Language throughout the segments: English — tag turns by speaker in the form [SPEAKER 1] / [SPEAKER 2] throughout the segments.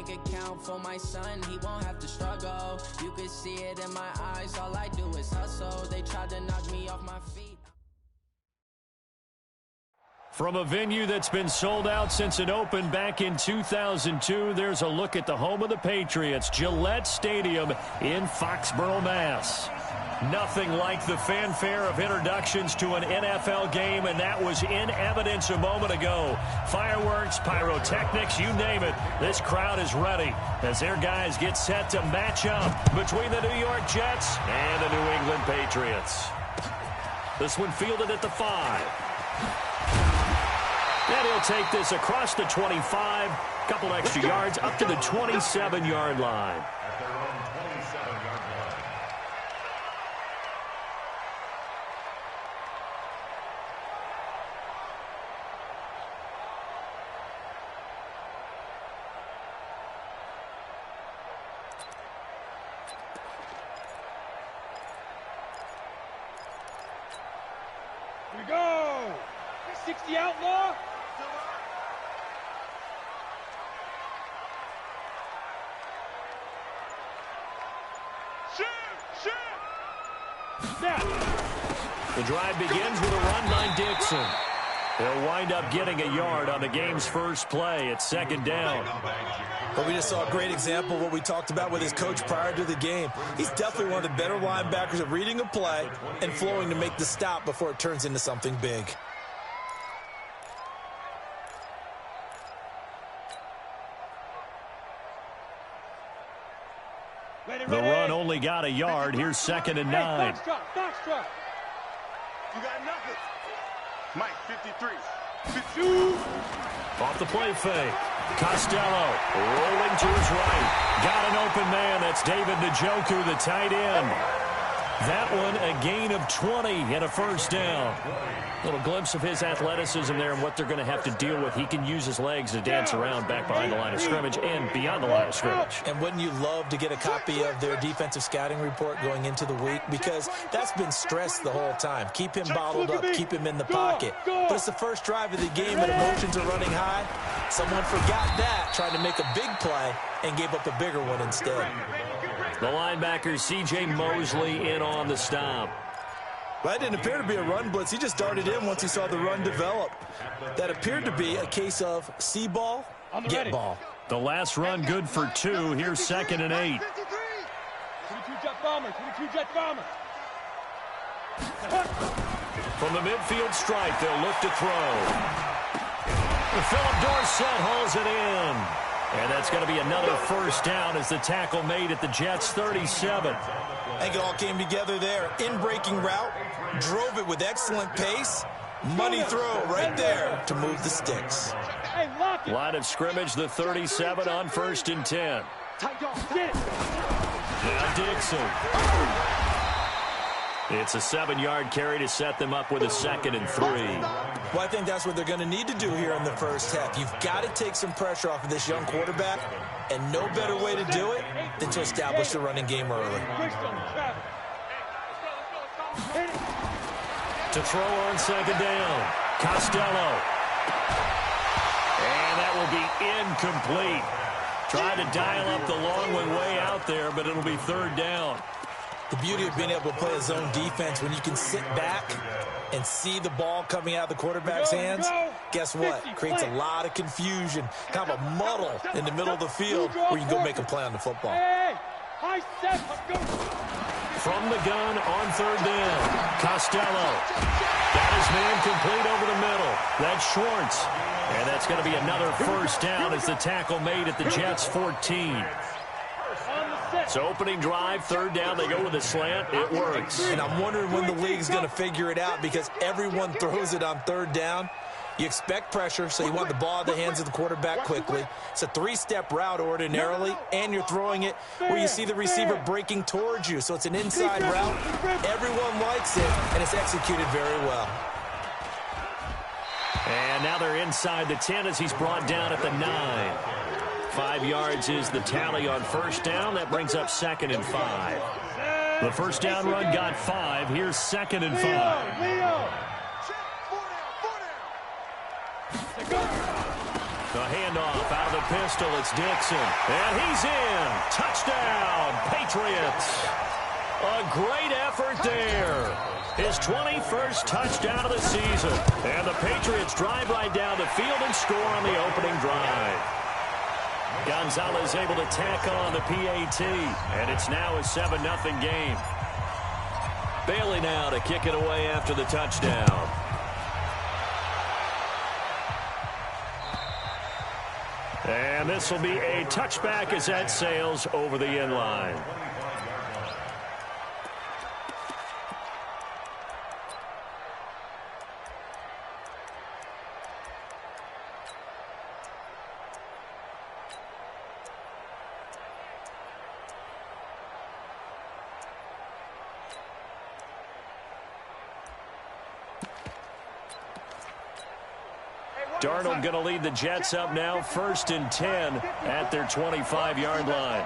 [SPEAKER 1] bank account for my son, he won't have to struggle. You could see it in my eyes, all I do is hustle. They tried to knock me off my feet.
[SPEAKER 2] From a venue that's been sold out since it opened back in 2002, there's a look at the home of the Patriots, Gillette Stadium in Foxborough, Mass. Nothing like the fanfare of introductions to an NFL game, and that was in evidence a moment ago. Fireworks, pyrotechnics, you name it. This crowd is ready as their guys get set to match up between the New York Jets and the New England Patriots. This one fielded at the 5. And he'll take this across the 25, couple extra yards up to the 27-yard line.
[SPEAKER 3] Here we go. 60 outlaw.
[SPEAKER 2] The drive begins with a run by Dixon. They'll wind up getting a yard on the game's first play. It's second down.
[SPEAKER 4] But we just saw a great example of what we talked about with his coach prior to the game. He's definitely one of the better linebackers at reading a play and flowing to make the stop before it turns into something big.
[SPEAKER 2] The run only got a yard. Here's second and 9.
[SPEAKER 3] Foxtrot.
[SPEAKER 5] You got nothing. Mike, 53.
[SPEAKER 3] 52.
[SPEAKER 2] Off the play fake. Costello rolling to his right. Got an open man. That's David Njoku, the tight end. That one a gain of 20 and a first down. Little glimpse of his athleticism there and what they're going to have to deal with. He can use his legs to dance around back behind the line of scrimmage and beyond the line of scrimmage.
[SPEAKER 4] And wouldn't you love to get a copy of their defensive scouting report going into the week? Because that's been stressed the whole time. Keep him bottled up. Keep him in the pocket. But it's the first drive of the game and emotions are running high. Someone forgot that, tried to make a big play and gave up a bigger one instead.
[SPEAKER 2] The linebacker, C.J. Mosley, in on the stop.
[SPEAKER 4] Well, that didn't appear to be a run blitz. He just darted in once he saw the run develop. That appeared to be a case of see ball, get ball.
[SPEAKER 2] The last run good for 2. Here's second and 8.
[SPEAKER 3] 22 jet bomber. 22 jet bomber.
[SPEAKER 2] From the midfield stripe, they'll look to throw. Philip Dorsett hauls it in. And that's going to be another first down as the tackle made at the Jets' 37.
[SPEAKER 4] I think it all came together there. In-breaking route, drove it with excellent pace. Money throw right there to move the sticks.
[SPEAKER 2] Line of scrimmage, the 37 on first and 10. Now Dixon. It's a 7-yard carry to set them up with a second and 3.
[SPEAKER 4] Well, I think that's what they're going to need to do here in the first half. You've got to take some pressure off of this young quarterback, and no better way to do it than to establish the running game early.
[SPEAKER 2] To throw on second down, Costello. And that will be incomplete. Trying to dial up the long one way out there, but it'll be third down.
[SPEAKER 4] The beauty of being able to play a zone defense when you can sit back and see the ball coming out of the quarterback's hands, guess what? Creates a lot of confusion, kind of a muddle in the middle of the field where you can go make a play on the football.
[SPEAKER 2] From the gun on third down, Costello. Got his man complete over the middle. That's Schwartz. And that's going to be another first down as the tackle made at the Jets' 14. So opening drive, third down, they go with a slant. It works.
[SPEAKER 4] And I'm wondering when the league's going to figure it out because everyone throws it on third down. You expect pressure, so you want the ball in the hands of the quarterback quickly. It's a 3-step route ordinarily, and you're throwing it where you see the receiver breaking towards you. So it's an inside route. Everyone likes it, and it's executed very well.
[SPEAKER 2] And now they're inside the 10 as he's brought down at the 9. 5 yards is the tally on first down. That brings up second and 5. The first down run got 5. Here's second and 5. The handoff out of the pistol. It's Dixon. And he's in. Touchdown, Patriots. A great effort there. His 21st touchdown of the season. And the Patriots drive right down the field and score on the opening drive. Gonzalez able to tack on the PAT. And it's now a 7-0 game. Bailey now to kick it away after the touchdown. And this will be a touchback as that sails over the end line. Darnold going to lead the Jets up now, 1st and 10 at their 25-yard line.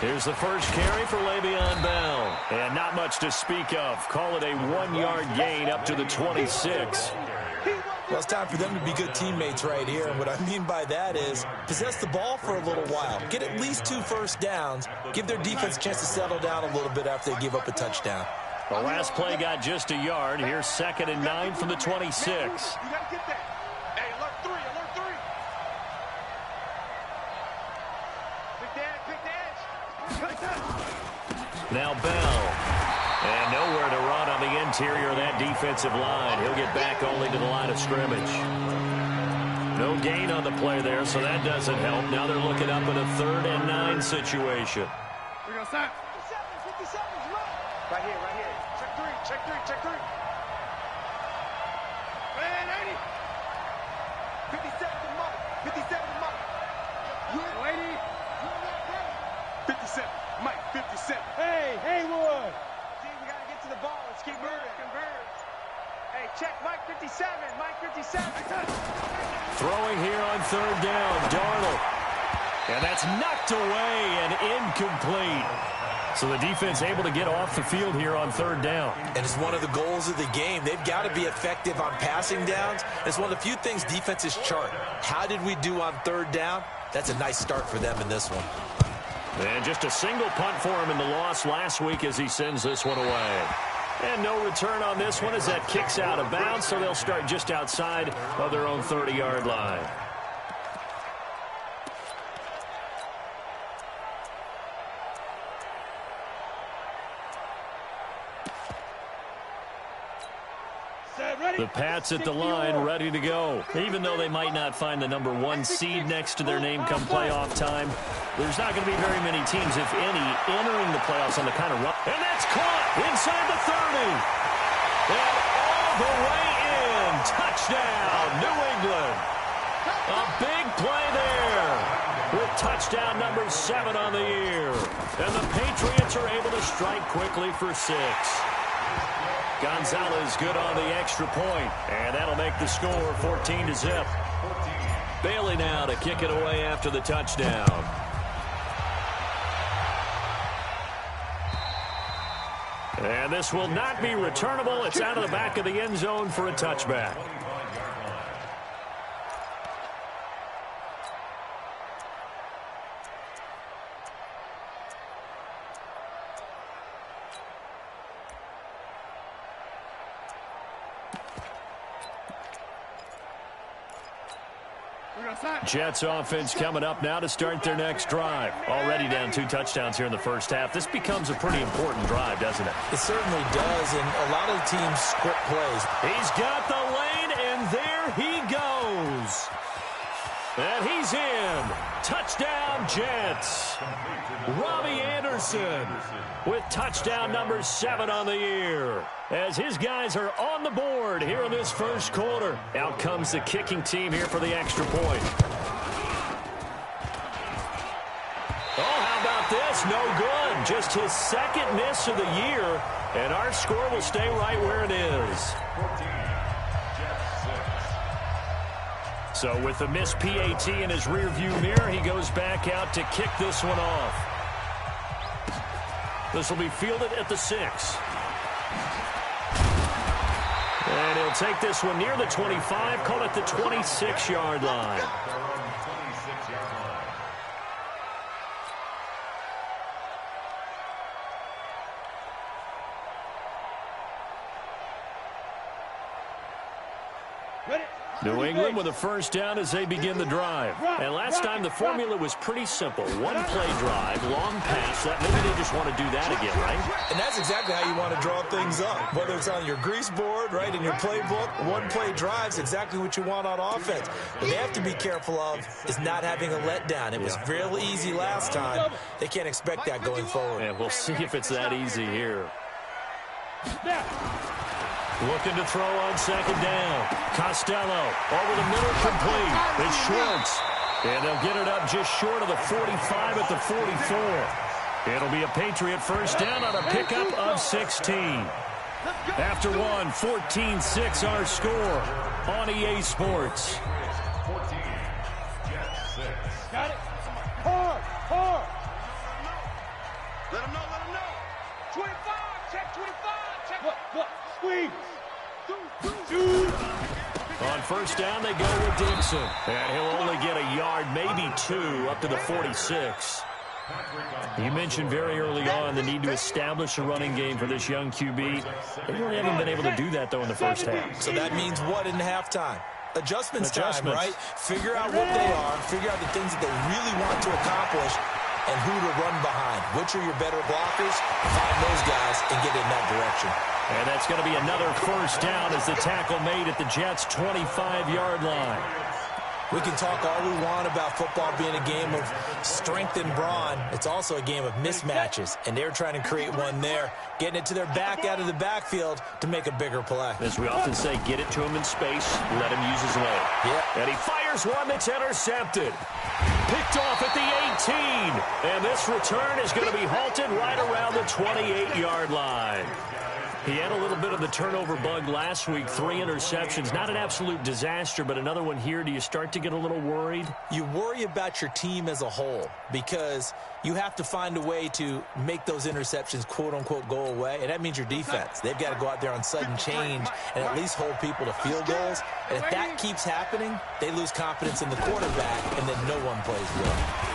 [SPEAKER 2] Here's the first carry for Le'Veon Bell. And not much to speak of. Call it a 1-yard gain up to the 26.
[SPEAKER 4] Well, it's time for them to be good teammates right here. And what I mean by that is possess the ball for a little while. Get at least 2 first downs. Give their defense a chance to settle down a little bit after they give up a touchdown.
[SPEAKER 2] The last play got just a yard. Here's 2nd and 9 from the 26.
[SPEAKER 5] You got to get that. Hey, alert 3, alert 3. Pick the edge.
[SPEAKER 2] Now Bell. And nowhere to run on the interior of that defensive line. He'll get back only to the line of scrimmage. No gain on the play there, so that doesn't help. Now they're looking up in a 3rd and 9 situation.
[SPEAKER 3] We're going to stop.
[SPEAKER 5] 57's right. Right here, right here. Check 3, check 3. Man, 80. 57 to Mike. 57 to Mike. You 80. 57. Mike, 57.
[SPEAKER 3] Hey, Haywood.
[SPEAKER 5] See, we got to get to the ball. Let's keep moving. Converge. Hey, check Mike 57. Mike 57.
[SPEAKER 2] Throwing here on 3rd down, Darnold. And that's knocked away and incomplete. So the defense able to get off the field here on 3rd down.
[SPEAKER 4] And it's one of the goals of the game. They've got to be effective on passing downs. It's one of the few things defenses chart. How did we do on 3rd down? That's a nice start for them in this one.
[SPEAKER 2] And just a single punt for him in the loss last week as he sends this one away. And no return on this one as that kicks out of bounds, so they'll start just outside of their own 30-yard line. The Pats at the line, ready to go. Even though they might not find the number 1 seed next to their name come playoff time, there's not going to be very many teams, if any, entering the playoffs on the kind of run. And that's caught inside the 30. And all the way in. Touchdown, New England. A big play there with touchdown number 7 on the year. And the Patriots are able to strike quickly for 6. Gonzalez good on the extra point, and that'll make the score 14-0. Bailey now to kick it away after the touchdown. And this will not be returnable. It's out of the back of the end zone for a touchback. Jets offense coming up now to start their next drive. Already down 2 touchdowns here in the first half. This becomes a pretty important drive, doesn't it?
[SPEAKER 4] It certainly does, and a lot of the teams script plays.
[SPEAKER 2] He's got the lane, and there he goes. And he's in. Touchdown, Jets. Robbie Anderson with touchdown number 7 on the year. As his guys are on the board here in this first quarter. Out comes the kicking team here for the extra point. Oh, how about this? No good. Just his 2nd miss of the year. And our score will stay right where it is. So with the missed PAT in his rearview mirror, he goes back out to kick this one off. This will be fielded at the 6. And he'll take this one near the 25, call it the 26-yard line. New England with a first down as they begin the drive. And last time the formula was pretty simple. One play drive, long pass. Maybe they just want to do that again, right?
[SPEAKER 4] And that's exactly how you want to draw things up. Whether it's on your grease board, right, in your playbook, one play drive's exactly what you want on offense. What they have to be careful of is not having a letdown. It was real easy last time. They can't expect that going forward.
[SPEAKER 2] And we'll see if it's that easy here. Looking to throw on second down. Costello over the middle, complete. It's Schwartz. And they'll get it up just short of the 45 at the 44. It'll be a Patriot first down on a pickup of 16. After one, 14-6 our score on EA Sports.
[SPEAKER 3] 14, Jets 6. Got it. Hard.
[SPEAKER 5] Let him know.
[SPEAKER 3] 25, check 25, check. Look, squeeze.
[SPEAKER 2] On first down, they go with Dixon. And he'll only get a yard, maybe two, up to the 46. You mentioned very early on the need to establish a running game for this young QB. They really haven't been able to do that, though, in the first half.
[SPEAKER 4] So that means what in halftime? Adjustments time, right? Figure out what they are, figure out the things that they really want to accomplish, and who to run behind. Which are your better blockers? Find those guys and get in that direction.
[SPEAKER 2] And that's going to be another first down as the tackle made at the Jets' 25-yard line.
[SPEAKER 4] We can talk all we want about football being a game of strength and brawn. It's also a game of mismatches, and they're trying to create one there, getting it to their back out of the backfield to make a bigger play.
[SPEAKER 2] As we often say, get it to him in space, let him use his leg.
[SPEAKER 4] Yeah.
[SPEAKER 2] And he fires one that's intercepted. Picked off at the 18. And this return is going to be halted right around the 28-yard line. He had a little bit of the turnover bug last week, 3 interceptions. Not an absolute disaster, but another one here. Do you start to get a little worried?
[SPEAKER 4] You worry about your team as a whole because you have to find a way to make those interceptions, quote-unquote, go away, and that means your defense. They've got to go out there on sudden change and at least hold people to field goals. And if that keeps happening, they lose confidence in the quarterback, and then no one plays well.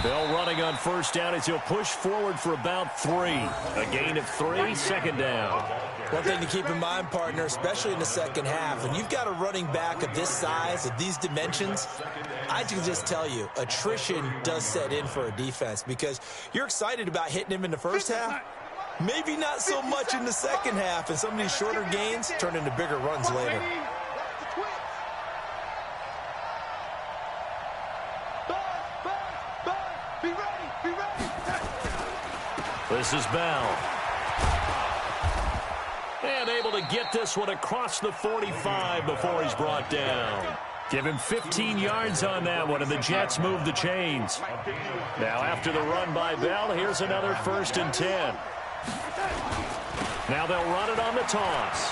[SPEAKER 2] Bell running on first down as he'll push forward for about 3. A gain of 3, second down.
[SPEAKER 4] One thing to keep in mind, partner, especially in the second half, when you've got a running back of this size, of these dimensions, I can just tell you, attrition does set in for a defense because you're excited about hitting him in the first half. Maybe not so much in the second half, and some of these shorter gains turn into bigger runs later.
[SPEAKER 2] This is Bell. And able to get this one across the 45 before he's brought down. Give him 15 yards on that one, and the Jets move the chains. Now after the run by Bell, here's another 1st and 10. Now they'll run it on the toss.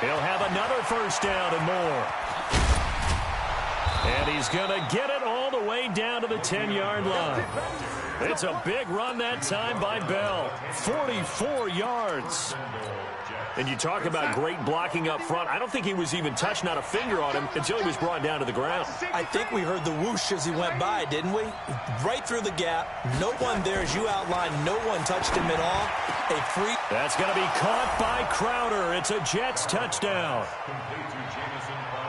[SPEAKER 2] He'll have another first down and more. And he's going to get it all the way down to the 10-yard line. It's a big run that time by Bell. 44 yards. And you talk about great blocking up front. I don't think he was even touched, not a finger on him, until he was brought down to the ground.
[SPEAKER 4] I think we heard the whoosh as he went by, didn't we? Right through the gap. No one there, as you outlined. No one touched him at all. A free.
[SPEAKER 2] That's going to be caught by Crowder. It's a Jets touchdown.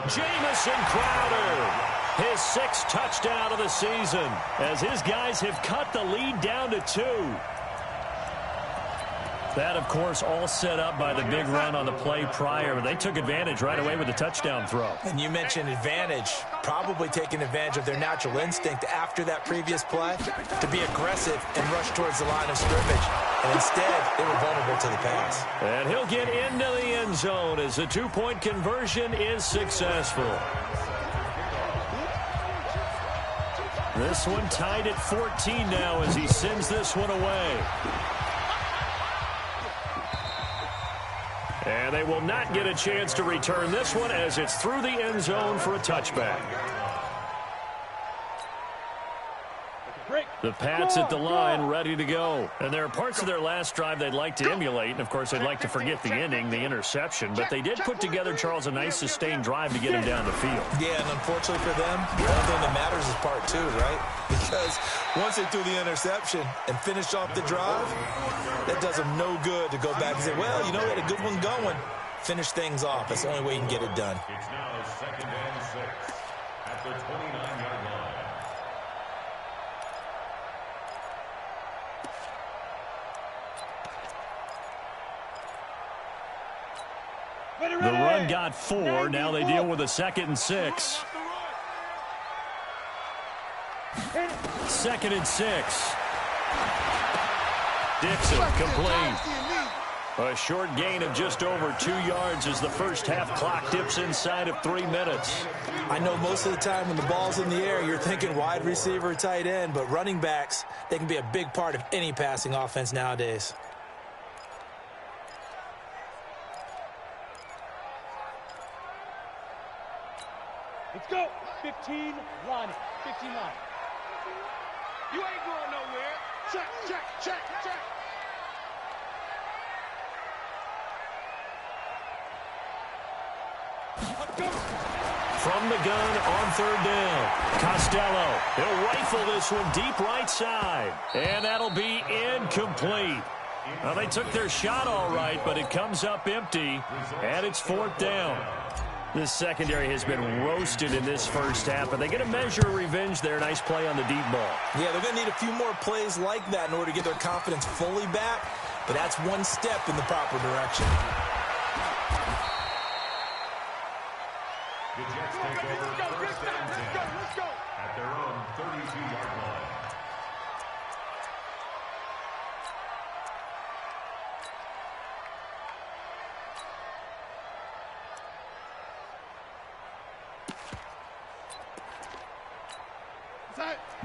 [SPEAKER 2] Jamison Crowder. His 6th touchdown of the season as his guys have cut the lead down to 2. That, of course, all set up by the big run on the play prior. But they took advantage right away with the touchdown throw.
[SPEAKER 4] And you mentioned advantage, probably taking advantage of their natural instinct after that previous play to be aggressive and rush towards the line of scrimmage. And instead, they were vulnerable to the pass.
[SPEAKER 2] And he'll get into the end zone as the 2-point conversion is successful. This one tied at 14 now as he sends this one away. And they will not get a chance to return this one as it's through the end zone for a touchback. The Pats at the line, ready to go. And there are parts of their last drive they'd like to emulate, and of course they'd like to forget the ending, the interception, but they did put together, Charles, a nice sustained drive to get him down the field.
[SPEAKER 4] Yeah, and unfortunately for them, the only thing that matters is part two, right? Because once they threw the interception and finished off the drive, that does them no good to go back and say, well, you know, we had a good one going. Finish things off. That's the only way you can get it done.
[SPEAKER 6] It's now 2nd and 6 at the 29-yard line.
[SPEAKER 2] The run got 4. Now they deal with a 2nd and 6. 2nd and 6. Dixon complete. A short gain of just over 2 yards as the first half clock dips inside of 3 minutes.
[SPEAKER 4] I know most of the time when the ball's in the air, you're thinking wide receiver, tight end, but running backs, they can be a big part of any passing offense nowadays.
[SPEAKER 3] Let's go. 15 line. 15 line.
[SPEAKER 5] You ain't going nowhere. Check, check, check, check.
[SPEAKER 2] From the gun on 3rd down. Costello. He'll rifle this one deep right side. And that'll be incomplete. Well, they took their shot all right, but it comes up empty. And it's 4th down. This secondary has been roasted in this first half, but they get a measure of revenge there. Nice play on the deep ball.
[SPEAKER 4] Yeah, they're going to need a few more plays like that in order to get their confidence fully back, but that's one step in the proper direction.
[SPEAKER 6] The Jets take over 1st and 10 at their own 32-yard line.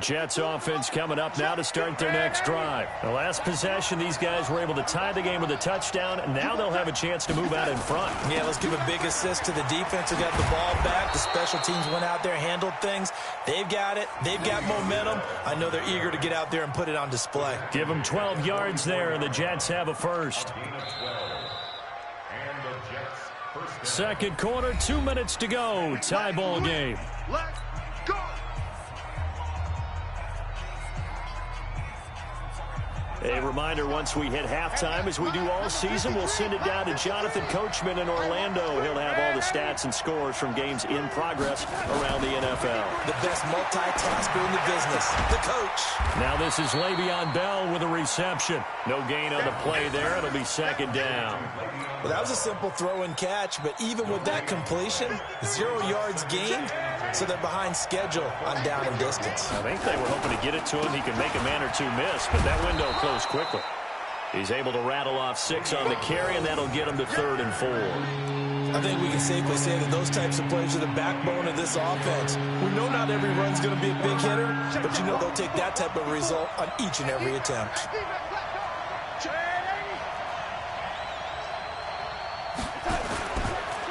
[SPEAKER 2] Jets offense coming up now to start their next drive. The last possession, these guys were able to tie the game with a touchdown, and now they'll have a chance to move out in front.
[SPEAKER 4] Yeah, let's give a big assist to the defense who got the ball back. The special teams went out there, handled things. They've got it. They've got momentum. I know they're eager to get out there and put it on display.
[SPEAKER 2] Give them 12 yards there, and the Jets have a first. Second quarter, 2 minutes to go. Tie ball game.
[SPEAKER 5] Let's go.
[SPEAKER 2] A reminder, once we hit halftime, as we do all season, we'll send it down to Jonathan Coachman in Orlando. He'll have all the stats and scores from games in progress around the NFL.
[SPEAKER 4] The best multitasker in the business, the coach.
[SPEAKER 2] Now this is Le'Veon Bell with a reception. No gain on the play there. It'll be 2nd down.
[SPEAKER 4] Well, that was a simple throw and catch, but even with that completion, 0 yards gained, so they're behind schedule on down and distance.
[SPEAKER 2] I think they were hoping to get it to him. He can make a man or two miss, but that window closed quickly. He's able to rattle off 6 on the carry, and that'll get him to 3rd and 4.
[SPEAKER 4] I think we can safely say that those types of plays are the backbone of this offense. We know not every run's going to be a big hitter, but you know they'll take that type of result on each and every attempt.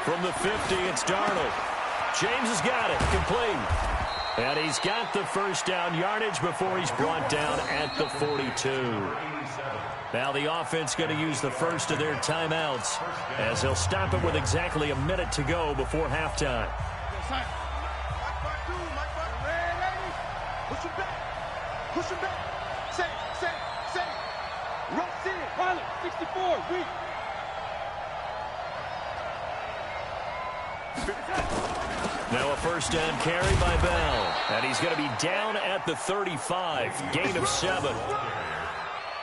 [SPEAKER 2] From the 50, it's Darnold. James has got it, complete. And he's got the first down yardage before he's brought down at the 42. Now the offense going to use the first of their timeouts as they'll stop it with exactly a minute to go before halftime.
[SPEAKER 5] Push him back. Push him back. Say. Rush in.
[SPEAKER 3] Pilot, 64, weak.
[SPEAKER 2] Now a first down carry by Bell. And he's going to be down at the 35. Gain of 7.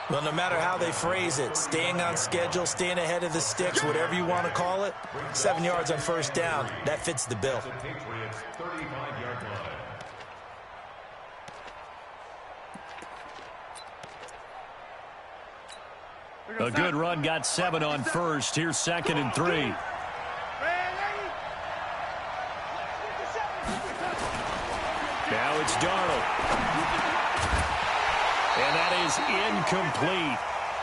[SPEAKER 4] Well, no matter how they phrase it, staying on schedule, staying ahead of the sticks, whatever you want to call it, 7 yards on first down, that fits the bill.
[SPEAKER 2] A good run got 7 on first. Here's 2nd and 3. Now it's Darnold. And that is incomplete.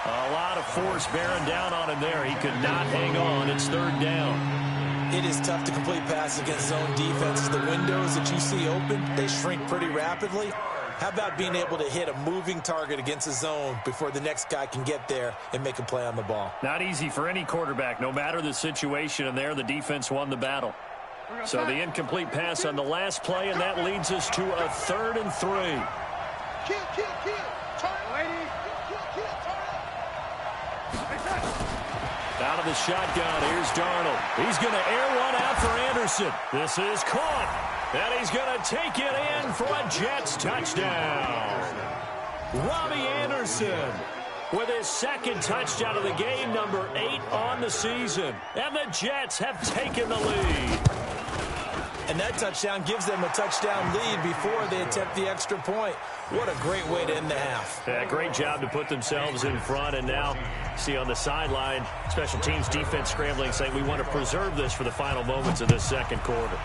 [SPEAKER 2] A lot of force bearing down on him there. He could not hang on. It's 3rd down.
[SPEAKER 4] It is tough to complete passes against zone defenses. The windows that you see open, they shrink pretty rapidly. How about being able to hit a moving target against a zone before the next guy can get there and make a play on the ball?
[SPEAKER 2] Not easy for any quarterback, no matter the situation, and there the defense won the battle. So the incomplete pass on the last play, and that leads us to a 3rd and 3.
[SPEAKER 5] Kill.
[SPEAKER 2] Out of the shotgun, here's Darnold. He's going to air one out for Anderson. This is caught. And he's going to take it in for a Jets touchdown. Robbie Anderson with his 2nd touchdown of the game, number 8 on the season. And the Jets have taken the lead.
[SPEAKER 4] And that touchdown gives them a touchdown lead before they attempt the extra point. What a great way to end the half.
[SPEAKER 2] Yeah, great job to put themselves in front. And now, see on the sideline, special teams defense scrambling, saying we want to preserve this for the final moments of this 2nd quarter.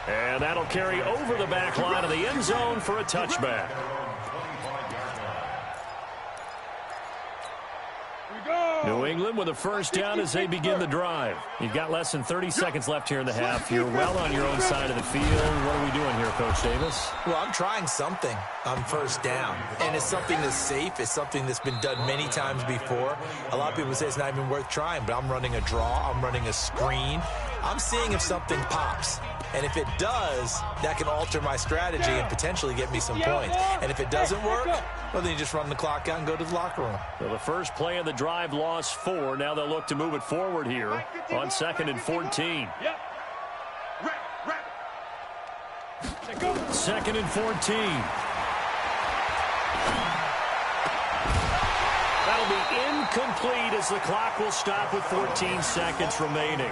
[SPEAKER 2] And that'll carry over the back line of the end zone for a touchback. New England with a 1st down as they begin the drive. You've got less than 30 seconds left here in the half. You're well on your own side of the field. What are we doing here, Coach Davis?
[SPEAKER 4] Well, I'm trying something on 1st down. And it's something that's safe. It's something that's been done many times before. A lot of people say it's not even worth trying, but I'm running a draw. I'm running a screen. I'm seeing if something pops. And if it does, that can alter my strategy and potentially get me some points. And if it doesn't work, well, then you just run the clock out and go to the locker room.
[SPEAKER 2] Well, the first play of the drive lost 4. Now they'll look to move it forward here on 2nd and 14. 2nd and 14. That'll be incomplete as the clock will stop with 14 seconds remaining.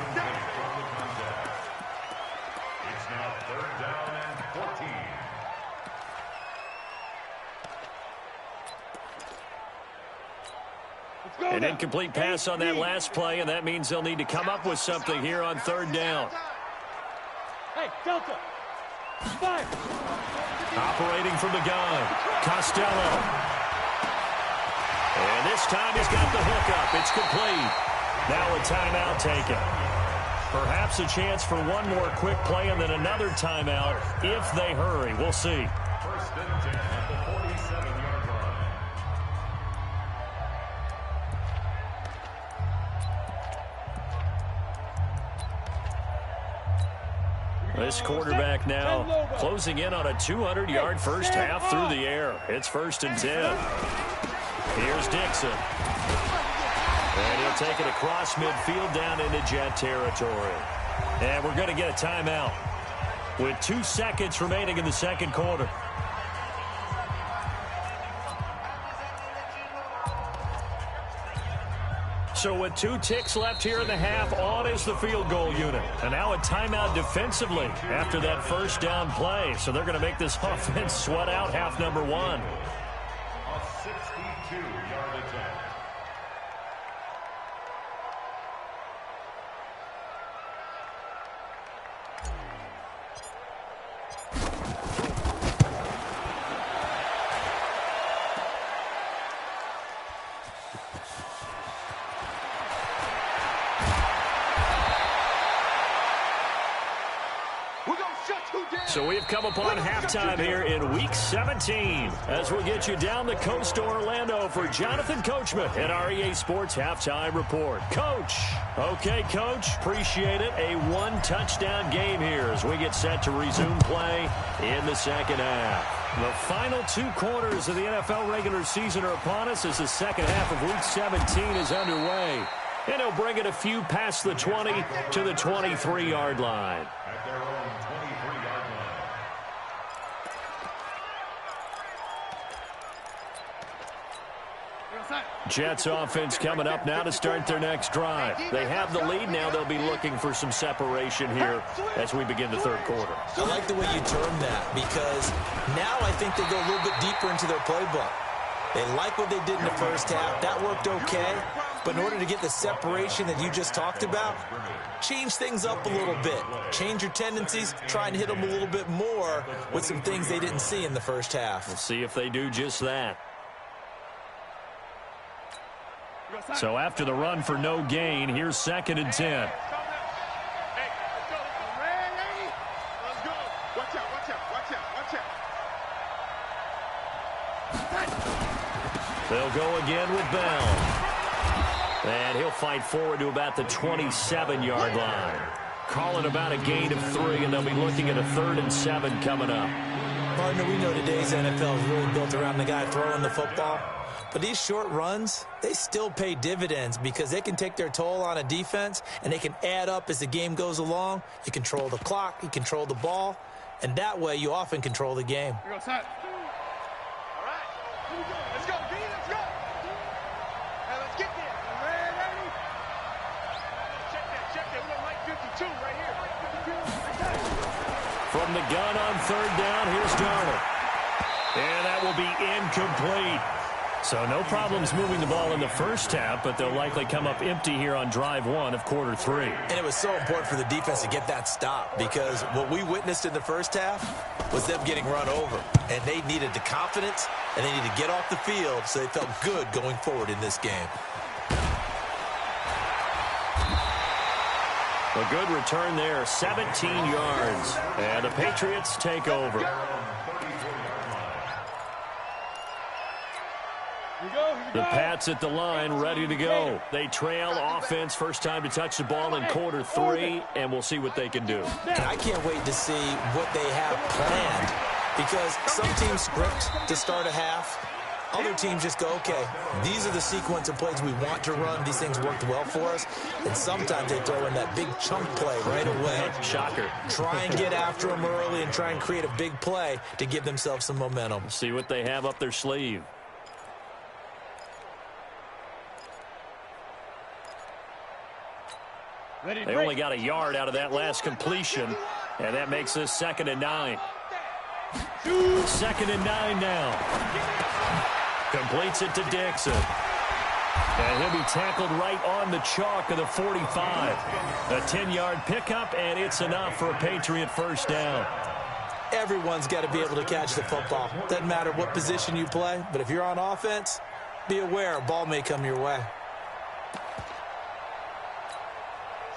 [SPEAKER 2] An incomplete pass on that last play, and that means they'll need to come up with something here on 3rd down.
[SPEAKER 3] Hey, Delta. 5.
[SPEAKER 2] Operating from the gun, Costello. And this time he's got the hookup. It's complete. Now a timeout taken. Perhaps a chance for one more quick play and then another timeout if they hurry. We'll see.
[SPEAKER 6] 1st and 10 at the 47-yard line.
[SPEAKER 2] This quarterback now closing in on a 200-yard first half through the air. It's 1st and 10. Here's Dixon. And he'll take it across midfield down into Jet territory. And we're going to get a timeout with 2 seconds remaining in the 2nd quarter. So with 2 ticks left here in the half, on is the field goal unit. And now a timeout defensively after that 1st down play. So they're going to make this offense sweat out half number 1.
[SPEAKER 6] A 62-yard attempt.
[SPEAKER 2] So we've come upon halftime here in Week 17 as we'll get you down the coast to Orlando for Jonathan Coachman at our EA Sports Halftime Report. Coach. Okay, Coach. Appreciate it. A 1-touchdown game here as we get set to resume play in the 2nd half. The final 2 quarters of the NFL regular season are upon us as the 2nd half of Week 17 is underway. And he'll bring it a few past the 20 to the 23-yard line.
[SPEAKER 6] At their own 23-yard line.
[SPEAKER 2] Jets offense coming up now to start their next drive. They have the lead now. They'll be looking for some separation here as we begin the 3rd quarter.
[SPEAKER 4] I like the way you term that because now I think they go a little bit deeper into their playbook. They like what they did in the 1st half. That worked okay. But in order to get the separation that you just talked about, change things up a little bit. Change your tendencies. Try and hit them a little bit more with some things they didn't see in the 1st half.
[SPEAKER 2] We'll see if they do just that. So after the run for no gain, here's 2nd and 10. They'll go again with Bell. And he'll fight forward to about the 27-yard line. Calling about a gain of 3, and they'll be looking at a 3rd and 7 coming up.
[SPEAKER 4] Partner, we know today's NFL is really built around the guy throwing the football. But these short runs, they still pay dividends because they can take their toll on a defense, and they can add up as the game goes along. You control the clock, you control the ball, and that way you often control the game.
[SPEAKER 5] Here goes Hut. All right. Here we go. Let's go, B. Let's go. Hey, let's get there. Ready? Check that. Check that. We don't like 52 right here. 52.
[SPEAKER 2] From the gun on 3rd down, here's Darnold. And that will be incomplete. So no problems moving the ball in the first half, but they'll likely come up empty here on drive 1 of quarter 3.
[SPEAKER 4] And it was so important for the defense to get that stop because what we witnessed in the first half was them getting run over. And they needed the confidence, and they needed to get off the field so they felt good going forward in this game.
[SPEAKER 2] A good return there, 17 yards. And the Patriots take over. The Pats at the line, ready to go. They trail offense, first time to touch the ball in quarter 3, and we'll see what they can do.
[SPEAKER 4] And I can't wait to see what they have planned because some teams script to start a half. Other teams just go, okay, these are the sequence of plays we want to run. These things worked well for us. And sometimes they throw in that big chunk play right away.
[SPEAKER 2] Shocker.
[SPEAKER 4] Try and get after them early and try and create a big play to give themselves some momentum.
[SPEAKER 2] See what they have up their sleeve. They only got a yard out of that last completion, and that makes this 2nd and 9. 2nd and 9 now. Completes it to Dixon. And he'll be tackled right on the chalk of the 45. A 10-yard pickup, and it's enough for a Patriot first down.
[SPEAKER 4] Everyone's got to be able to catch the football. Doesn't matter what position you play, but if you're on offense, be aware a ball may come your way.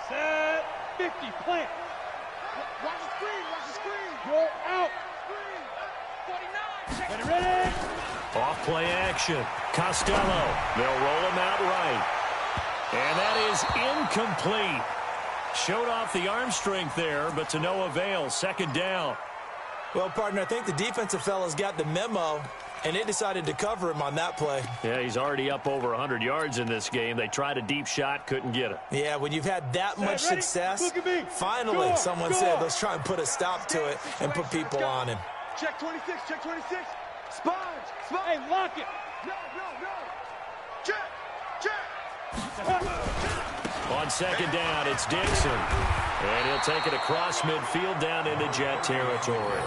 [SPEAKER 3] Set 50, plant.
[SPEAKER 5] Watch the screen. Watch the screen.
[SPEAKER 3] Go out.
[SPEAKER 5] Screen. 49.
[SPEAKER 3] Ready?
[SPEAKER 2] Off play action. Costello. They'll roll him out right. And that is incomplete. Showed off the arm strength there, but to no avail. 2nd down.
[SPEAKER 4] Well, partner, I think the defensive fellas got the memo, and they decided to cover him on that play.
[SPEAKER 2] Yeah, he's already up over 100 yards in this game. They tried a deep shot, couldn't get it.
[SPEAKER 4] Yeah, when you've had that much success, finally someone said, let's try and put a stop to it and put people on him.
[SPEAKER 5] Check 26. Check 26. Sponge.
[SPEAKER 3] Hey, lock it.
[SPEAKER 5] No. Check.
[SPEAKER 2] On 2nd down, it's Dixon. And he'll take it across midfield down into Jet territory.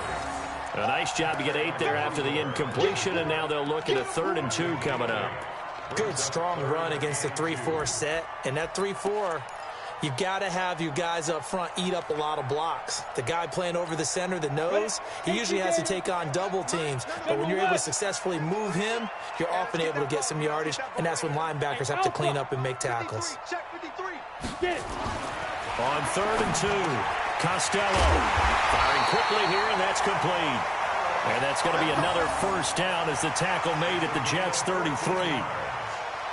[SPEAKER 2] A nice job to get 8 there after the incompletion, and now they'll look at a 3rd and 2 coming up.
[SPEAKER 4] Good, strong run against the 3-4 set. And that 3-4, you've got to have your guys up front eat up a lot of blocks. The guy playing over the center, the nose, he usually has to take on double teams. But when you're able to successfully move him, you're often able to get some yardage, and that's when linebackers have to clean up and make tackles.
[SPEAKER 5] Check 53.
[SPEAKER 3] Get it.
[SPEAKER 2] On 3rd and 2, Costello firing quickly here, and that's complete. And that's going to be another first down as the tackle made at the Jets' 33.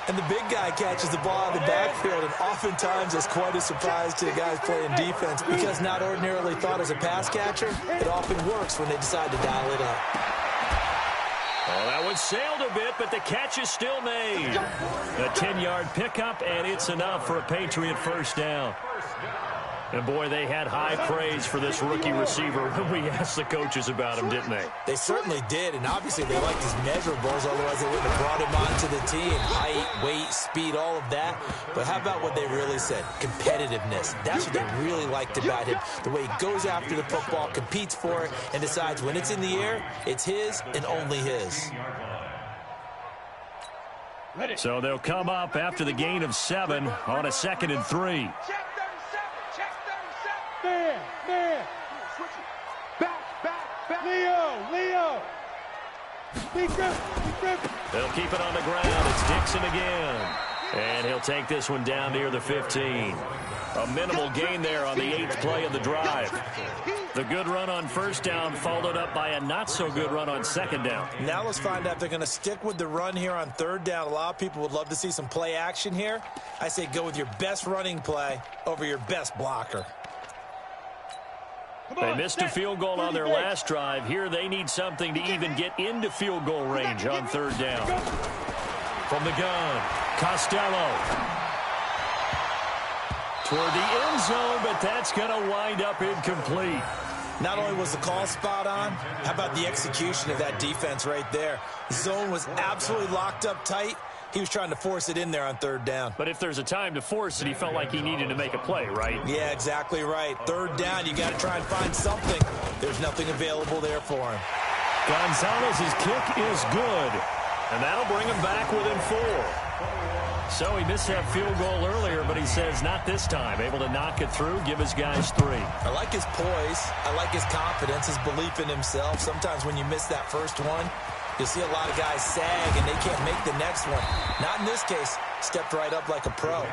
[SPEAKER 4] And the big guy catches the ball out of the backfield, and oftentimes it's quite a surprise to the guys playing defense because not ordinarily thought as a pass catcher, it often works when they decide to dial it up.
[SPEAKER 2] Oh, that one sailed a bit, but the catch is still made. A 10-yard pickup, and it's enough for a Patriot first down. And, boy, they had high praise for this rookie receiver when we asked the coaches about him, didn't they?
[SPEAKER 4] They certainly did, and obviously they liked his measurables, otherwise they wouldn't have brought him onto the team. Height, weight, speed, all of that. But how about what they really said? Competitiveness. That's what they really liked about him. The way he goes after the football, competes for it, and decides when it's in the air, it's his and only his.
[SPEAKER 2] So they'll come up after the gain of 7 on a 2nd and 3.
[SPEAKER 3] Man. Back. Leo. Big grip.
[SPEAKER 2] They'll keep it on the ground. It's Dixon again. And he'll take this one down near the 15. A minimal gain there on the 8th play of the drive. The good run on first down followed up by a not-so-good run on second down.
[SPEAKER 4] Now let's find out if they're going to stick with the run here on third down. A lot of people would love to see some play action here. I say go with your best running play over your best blocker.
[SPEAKER 2] They missed a field goal on their last drive. Here they need something to even get into field goal range on third down. From the gun, Costello. Toward the end zone, but that's going to wind up incomplete.
[SPEAKER 4] Not only was the call spot on, how about the execution of that defense right there? The zone was absolutely locked up tight. He was trying to force it in there on third down.
[SPEAKER 2] But if there's a time to force it, he felt like he needed to make a play, right?
[SPEAKER 4] Yeah, exactly right. Third down, you got to try and find something. There's nothing available there for him.
[SPEAKER 2] Gonzalez's kick is good, and that'll bring him back within 4. So he missed that field goal earlier, but he says not this time. Able to knock it through, give his guys 3.
[SPEAKER 4] I like his poise. I like his confidence, his belief in himself. Sometimes when you miss that first one, you see a lot of guys sag and they can't make the next one. Not in this case. Stepped right up like a pro.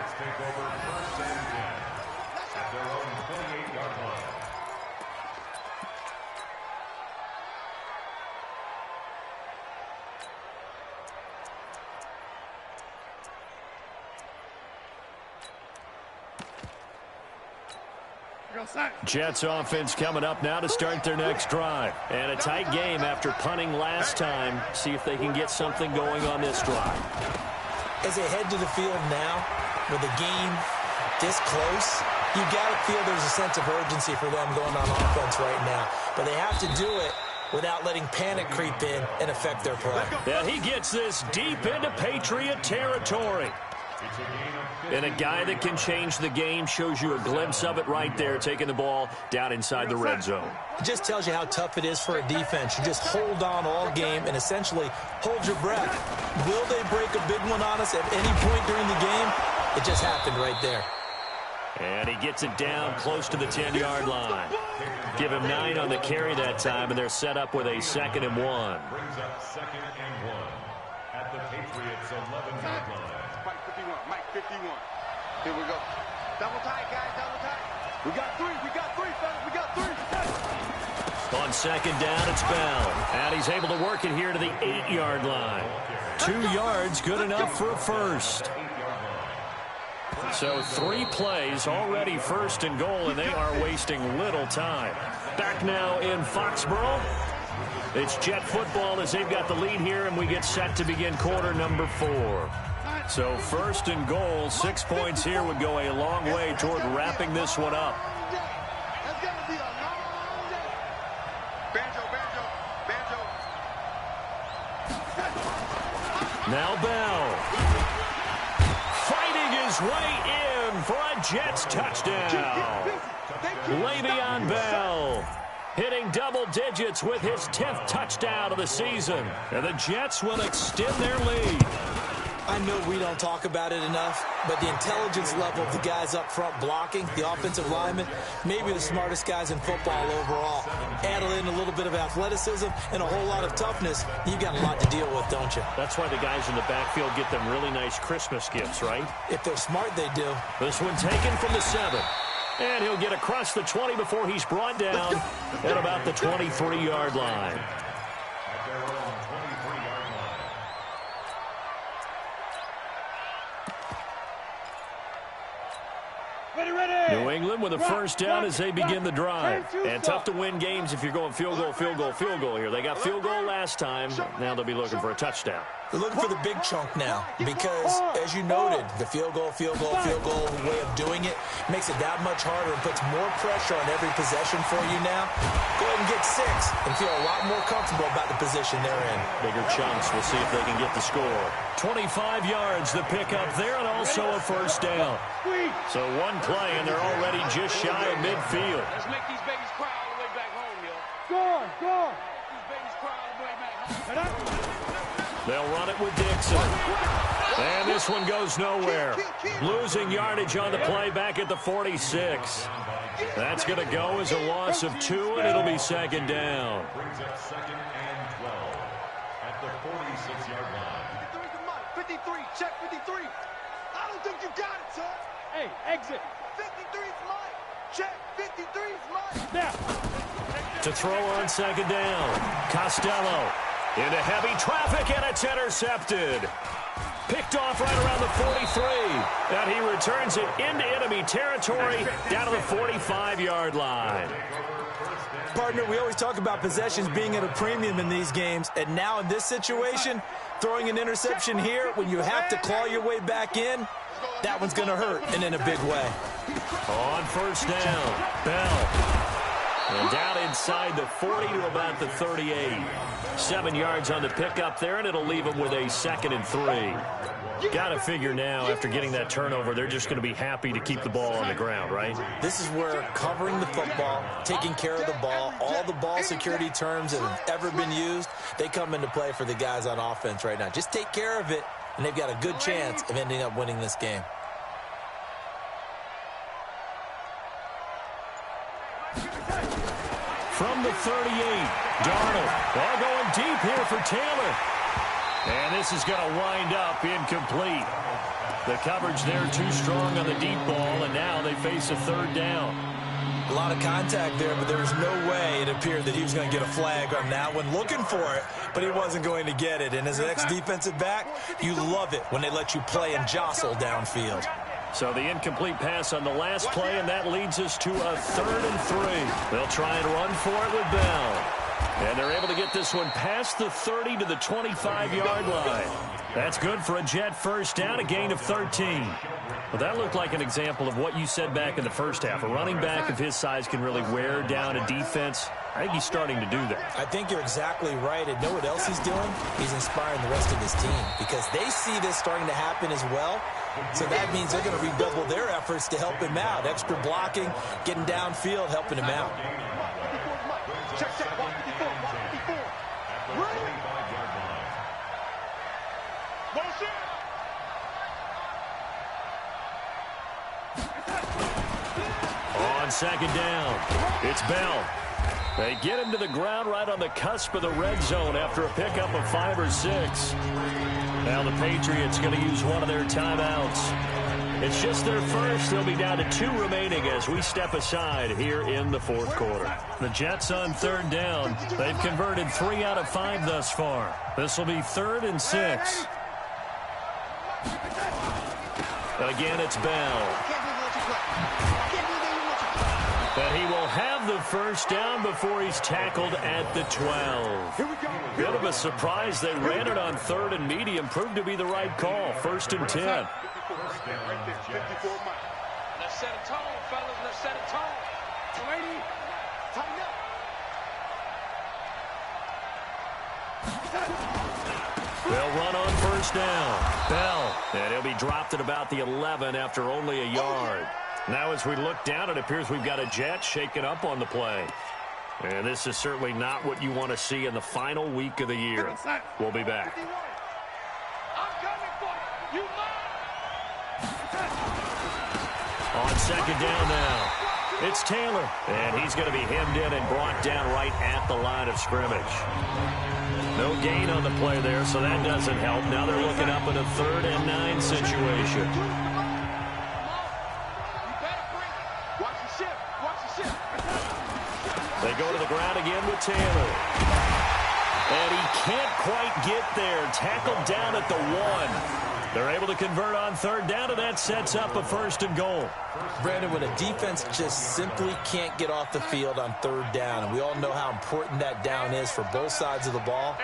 [SPEAKER 2] Jets offense coming up now to start their next drive. And a tight game after punting last time. See if they can get something going on this drive.
[SPEAKER 4] As they head to the field now, with the game this close, you got to feel there's a sense of urgency for them going on offense right now. But they have to do it without letting panic creep in and affect their play.
[SPEAKER 2] Yeah, he gets this deep into Patriot territory. And a guy that can change the game shows you a glimpse of it right there, taking the ball down inside the red zone.
[SPEAKER 4] It just tells you how tough it is for a defense. You just hold on all game and essentially hold your breath. Will they break a big one on us at any point during the game? It just happened right there.
[SPEAKER 2] And he gets it down close to the 10-yard line. Give him 9 on the carry that time, and they're set up with a 2nd and 1.
[SPEAKER 6] Brings up 2nd and 1 at the Patriots 11-yard line.
[SPEAKER 5] Mike 51, Mike 51. Here we go. Double tight, guys, double tight. We got 3, fellas, we got 3.
[SPEAKER 2] On 2nd down, it's Bell. And he's able to work it here to the 8-yard line. 2 yards, good enough for a first. So 3 plays, already 1st and goal, and they are wasting little time. Back now in Foxborough. It's Jet football as they've got the lead here, and we get set to begin quarter number 4. So 1st and goal, 6 points here would go a long way toward wrapping this one up.
[SPEAKER 5] That's gonna be a long day. Banjo, banjo, banjo.
[SPEAKER 2] Now Bell. Fighting his way in for a Jets touchdown. Le'Veon Bell hitting double digits with his 10th touchdown of the season. And the Jets will extend their lead.
[SPEAKER 4] I know we don't talk about it enough, but the intelligence level of the guys up front blocking, the offensive linemen, maybe the smartest guys in football overall. Add in a little bit of athleticism and a whole lot of toughness, you've got a lot to deal with, don't you?
[SPEAKER 2] That's why the guys in the backfield get them really nice Christmas gifts, right?
[SPEAKER 4] If they're smart, they do.
[SPEAKER 2] This one taken from the 7. And he'll get across the 20 before he's brought down at about the 23-yard line. New England with a first down as they begin the drive. And tough to win games if you're going field goal here. They got field goal last time. Now they'll be looking for a touchdown.
[SPEAKER 4] They're looking for the big chunk now because, as you noted, the field goal way of doing it makes it that much harder and puts more pressure on every possession for you now. Go ahead and get 6 and feel a lot more comfortable about the position they're in.
[SPEAKER 2] Bigger chunks. We'll see if they can get the score. 25 yards the pickup there and also a first down. So one play and they're already just shy of midfield.
[SPEAKER 5] Let's make these babies cry all the way back home, yo.
[SPEAKER 3] Go on.
[SPEAKER 5] These babies cry all the way back home.
[SPEAKER 2] They'll run it with Dixon. And this one goes nowhere. Losing yardage on the play back at the 46. That's going to go as a loss of 2, and it'll be 2nd down.
[SPEAKER 6] Brings up 2nd and 12 at the 46-yard line.
[SPEAKER 5] 53, check 53. I don't think you got it, son.
[SPEAKER 3] Hey, exit.
[SPEAKER 5] 53's mine. Check, 53's mine.
[SPEAKER 3] Now.
[SPEAKER 2] To throw on second down. Costello into heavy traffic, and it's intercepted. Picked off right around the 43. And he returns it into enemy territory down to the 45-yard line.
[SPEAKER 4] Partner, we always talk about possessions being at a premium in these games, and now in this situation, throwing an interception here when you have to claw your way back in, that one's going to hurt, and in a big way.
[SPEAKER 2] On first down, Bell. And down inside the 40 to about the 38. 7 yards on the pickup there, and it'll leave them with a 2nd and 3. Got to figure now, after getting that turnover, they're just going to be happy to keep the ball on the ground, right?
[SPEAKER 4] This is where covering the football, taking care of the ball, all the ball security terms that have ever been used, they come into play for the guys on offense right now. Just take care of it, and they've got a good chance of ending up winning this game.
[SPEAKER 2] From the 38, Darnold. Ball going deep here for Taylor. And this is going to wind up incomplete. The coverage there too strong on the deep ball, and now they face a 3rd down.
[SPEAKER 4] A lot of contact there, but there was no way it appeared that he was going to get a flag on that one. Looking for it, but he wasn't going to get it. And as an ex-defensive back, you love it when they let you play and jostle downfield.
[SPEAKER 2] So the incomplete pass on the last play, and that leads us to a 3rd and 3. They'll try and run for it with Bell. And they're able to get this one past the 30 to the 25-yard line. That's good for a Jet first down, a gain of 13. Well, that looked like an example of what you said back in the first half. A running back of his size can really wear down a defense. I think he's starting to do that.
[SPEAKER 4] I think you're exactly right. And know what else he's doing? He's inspiring the rest of his team because they see this starting to happen as well. So that means they're going to redouble their efforts to help him out. Extra blocking, getting downfield, helping him out.
[SPEAKER 5] Check, check, 154, 154. Right.
[SPEAKER 2] On second down, it's Bell. They get him to the ground right on the cusp of the red zone after a pickup of 5 or 6. Now the Patriots going to use one of their timeouts. It's just their first. They'll be down to 2 remaining as we step aside here in the 4th quarter. The Jets on 3rd down. They've converted 3 out of 5 thus far. This will be 3rd and 6. Again, it's Bell. But he will have the first down before he's tackled at the 12. Bit of a surprise. They ran it on 3rd and medium. Proved to be the right call. 1st and 10.
[SPEAKER 5] Right there, 54 miles.
[SPEAKER 3] Let's set a tone, fellas. Let's set a tone. 280. Tighten up.
[SPEAKER 2] They'll run on first down. Bell. And he'll be dropped at about the 11 after only a yard. Now as we look down, it appears we've got a Jet shaken up on the play. And this is certainly not what you want to see in the final week of the year. We'll be back.
[SPEAKER 3] I'm coming for you. You
[SPEAKER 2] On second down now, it's Taylor. And he's going to be hemmed in and brought down right at the line of scrimmage. No gain on the play there, so that doesn't help. Now they're looking up at a 3rd and 9 situation. They go to the ground again with Taylor. And he can't quite get there. Tackled down at the 1. They're able to convert on 3rd down, and that sets up a 1st and goal.
[SPEAKER 4] Brandon, when a defense just simply can't get off the field on 3rd down, and we all know how important that down is for both sides of the ball,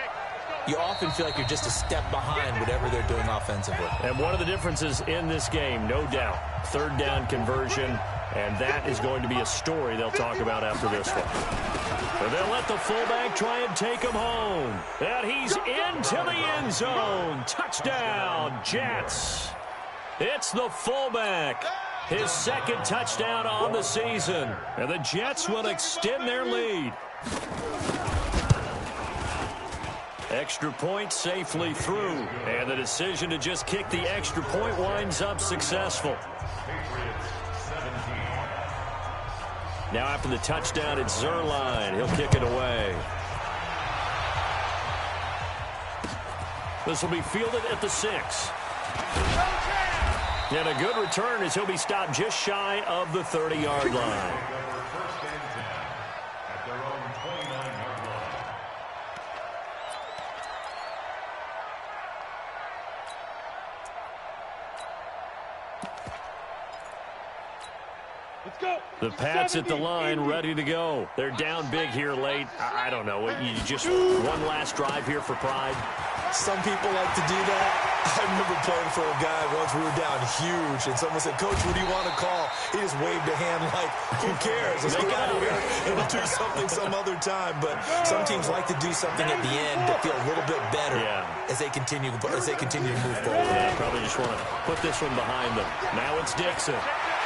[SPEAKER 4] you often feel like you're just a step behind whatever they're doing offensively.
[SPEAKER 2] And one of the differences in this game, no doubt, 3rd down conversion, and that is going to be a story they'll talk about after this one. And they'll let the fullback try and take him home. And he's into the end zone. Touchdown, Jets. It's the fullback. His 2nd touchdown on the season. And the Jets will extend their lead. Extra point safely through. And the decision to just kick the extra point winds up successful. Now after the touchdown, it's Zerline. He'll kick it away. This will be fielded at the 6. And a good return as he'll be stopped just shy of the 30-yard line.
[SPEAKER 6] First and 10 at their own 29-yard line.
[SPEAKER 3] Let's go.
[SPEAKER 2] The Pats at the line, ready to go. They're down big here late. I don't know. You just one last drive here for pride.
[SPEAKER 4] Some people like to do that. I remember playing for a guy once. We were down huge, and someone said, "Coach, what do you want to call?" He just waved a hand like, "Who cares? Let's get out of here and we'll do something some other time." But some teams like to do something at the end to feel a little bit better as they continue to move forward.
[SPEAKER 2] Yeah, probably just want to put this one behind them. Now it's Dixon.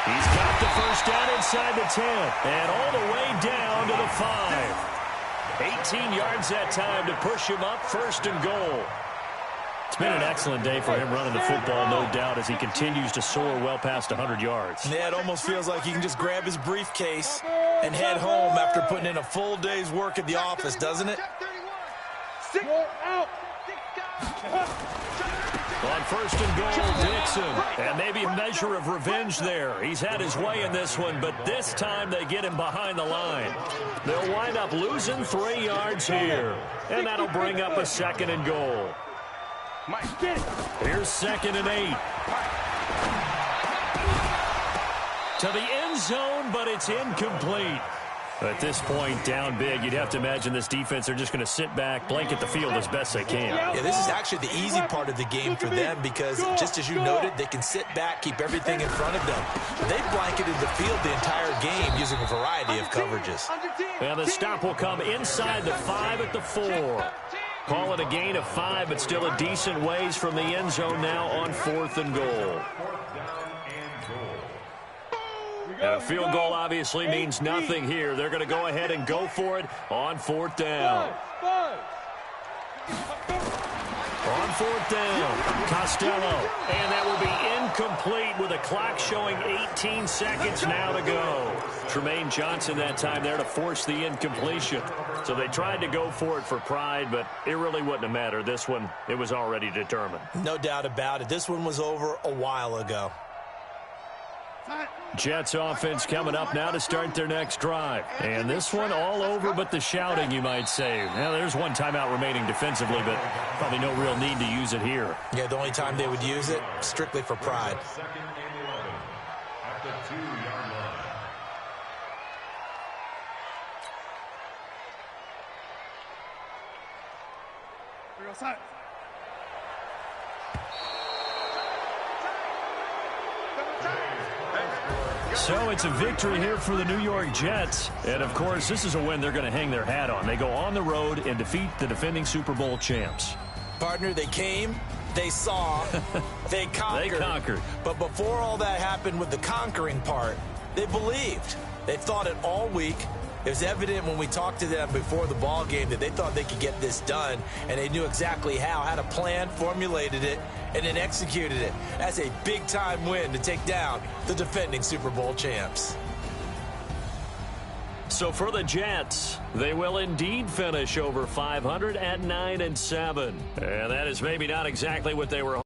[SPEAKER 2] He's got the first down inside the 10 and all the way down to the 5. 18 yards that time to push him up, first and goal. It's been an excellent day for him running the football, no doubt, as he continues to soar well past 100 yards.
[SPEAKER 4] Yeah, it almost feels like he can just grab his briefcase and head home after putting in a full day's work at the office, doesn't it?
[SPEAKER 2] On first and goal, Dixon. And maybe a measure of revenge there. He's had his way in this one, but this time they get him behind the line. They'll wind up losing 3 yards here. And that'll bring up a second and goal. Here's second and 8. To the end zone, but it's incomplete. At this point, down big, you'd have to imagine this defense, they're just going to sit back, blanket the field as best they can.
[SPEAKER 4] Yeah, this is actually the easy part of the game for them because, just as you noted, they can sit back, keep everything in front of them. They've blanketed the field the entire game using a variety of coverages.
[SPEAKER 2] And the stop will come inside the 5 at the 4. Call it a gain of 5, but still a decent ways from the end zone now on fourth and goal. And a field goal obviously means nothing here. They're going to go ahead and go for it on fourth down. On fourth down, Costello. And that will be incomplete with a clock showing 18 seconds now to go. Tremaine Johnson that time there to force the incompletion. So they tried to go for it for pride, but it really wouldn't have mattered. This one, it was already determined.
[SPEAKER 4] No doubt about it. This one was over a while ago.
[SPEAKER 2] Jets offense coming up now to start their next drive. And this one all over but the shouting, you might say. Now, there's one timeout remaining defensively, but probably no real need to use it here.
[SPEAKER 4] Yeah, the only time they would use it, strictly for pride.
[SPEAKER 6] Second and 11 at the 2-yard line.
[SPEAKER 2] So it's a victory here for the New York Jets. And, of course, this is a win they're going to hang their hat on. They go on the road and defeat the defending Super Bowl champs.
[SPEAKER 4] Partner, they came, they saw, they conquered.
[SPEAKER 2] They conquered.
[SPEAKER 4] But before all that happened with the conquering part, they believed. They thought it all week. It was evident when we talked to them before the ball game that they thought they could get this done, and they knew exactly how, had a plan, formulated it, and then executed it. That's a big-time win to take down the defending Super Bowl champs.
[SPEAKER 2] So for the Jets, they will indeed finish over 500 at 9-7. And that is maybe not exactly what they were